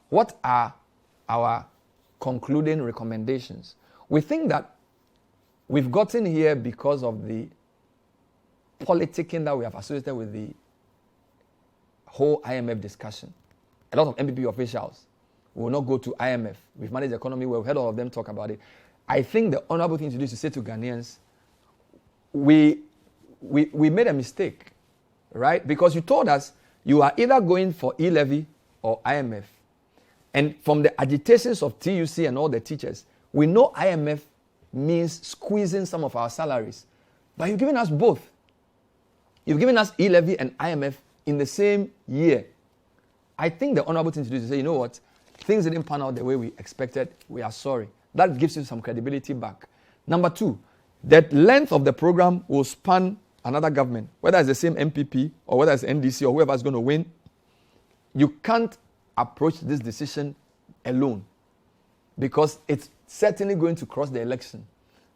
What are our concluding recommendations? We think that we've gotten here because of the politicking that we have associated with the whole IMF discussion. A lot of MPP officials will not go to IMF. We've managed the economy well. We've heard all of them talk about it. I think the honorable thing to do is to say to Ghanaians, we made a mistake, right? Because you told us you are either going for e-levy or IMF. And from the agitations of TUC and all the teachers, we know IMF means squeezing some of our salaries. But you've given us both. You've given us e-levy and IMF in the same year. I think the honorable thing to do is to say, you know what? Things didn't pan out the way we expected. We are sorry. That gives you some credibility back. Number two, the length of the program will span another government, whether it's the same MPP or whether it's NDC or whoever is going to win. You can't approach this decision alone because it's certainly going to cross the election.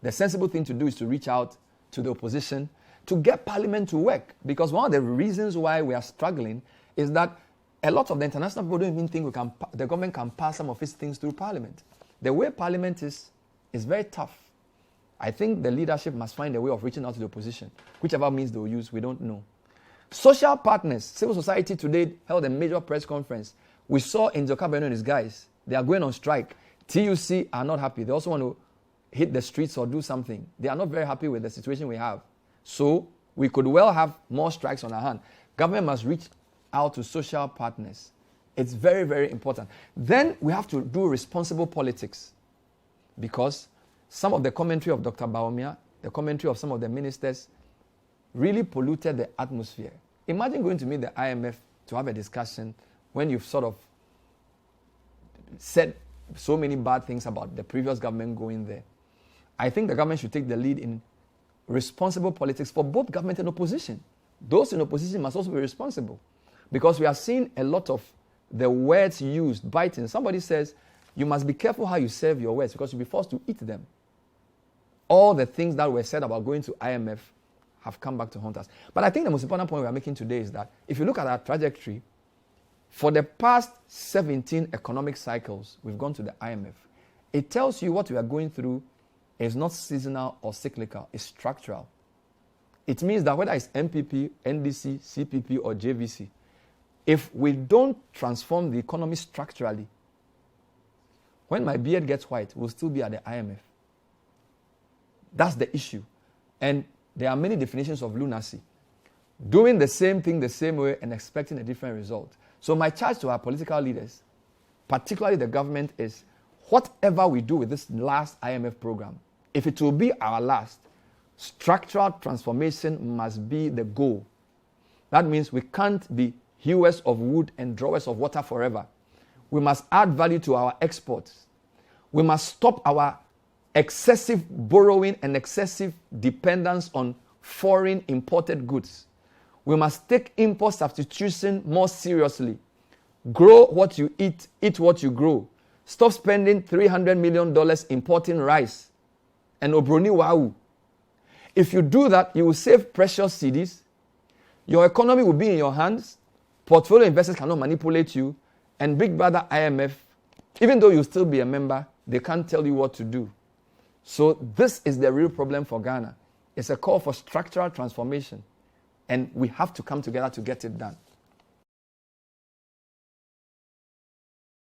The sensible thing to do is to reach out to the opposition to get parliament to work, because one of the reasons why we are struggling is that a lot of the international people don't even think the government can pass some of its things through parliament. The way parliament is very tough. I think the leadership must find a way of reaching out to the opposition. Whichever means they will use, we don't know. Social partners, civil society today held a major press conference. We saw Njoka Beno and his guys. They are going on strike. TUC are not happy. They also want to hit the streets or do something. They are not very happy with the situation we have. So we could well have more strikes on our hand. Government must reach out to social partners. It's very, very important. Then we have to do responsible politics, because some of the commentary of Dr. Bawumia, the commentary of some of the ministers really polluted the atmosphere. Imagine going to meet the IMF to have a discussion when you've sort of said so many bad things about the previous government going there. I think the government should take the lead in responsible politics for both government and opposition. Those in opposition must also be responsible, because we are seeing a lot of the words used biting. Somebody says, you must be careful how you serve your words because you'll be forced to eat them. All the things that were said about going to IMF have come back to haunt us. But I think the most important point we are making today is that if you look at our trajectory, for the past 17 economic cycles, we've gone to the IMF. It tells you what we are going through is not seasonal or cyclical, it's structural. It means that whether it's MPP, NDC, CPP, or JVC, if we don't transform the economy structurally, when my beard gets white, we'll still be at the IMF. That's the issue. And there are many definitions of lunacy. Doing the same thing the same way and expecting a different result. So my charge to our political leaders, particularly the government, is whatever we do with this last IMF program, if it will be our last, structural transformation must be the goal. That means we can't be hewers of wood and drawers of water forever. We must add value to our exports. We must stop our excessive borrowing and excessive dependence on foreign imported goods. We must take import substitution more seriously. Grow what you eat what you grow. Stop spending $300 million importing rice and obroni wau. If you do that, you will save precious cedis. Your economy will be in your hands. Portfolio investors cannot manipulate you. And Big Brother IMF, even though you still be a member, they can't tell you what to do. So this is the real problem for Ghana. It's a call for structural transformation. And we have to come together to get it done.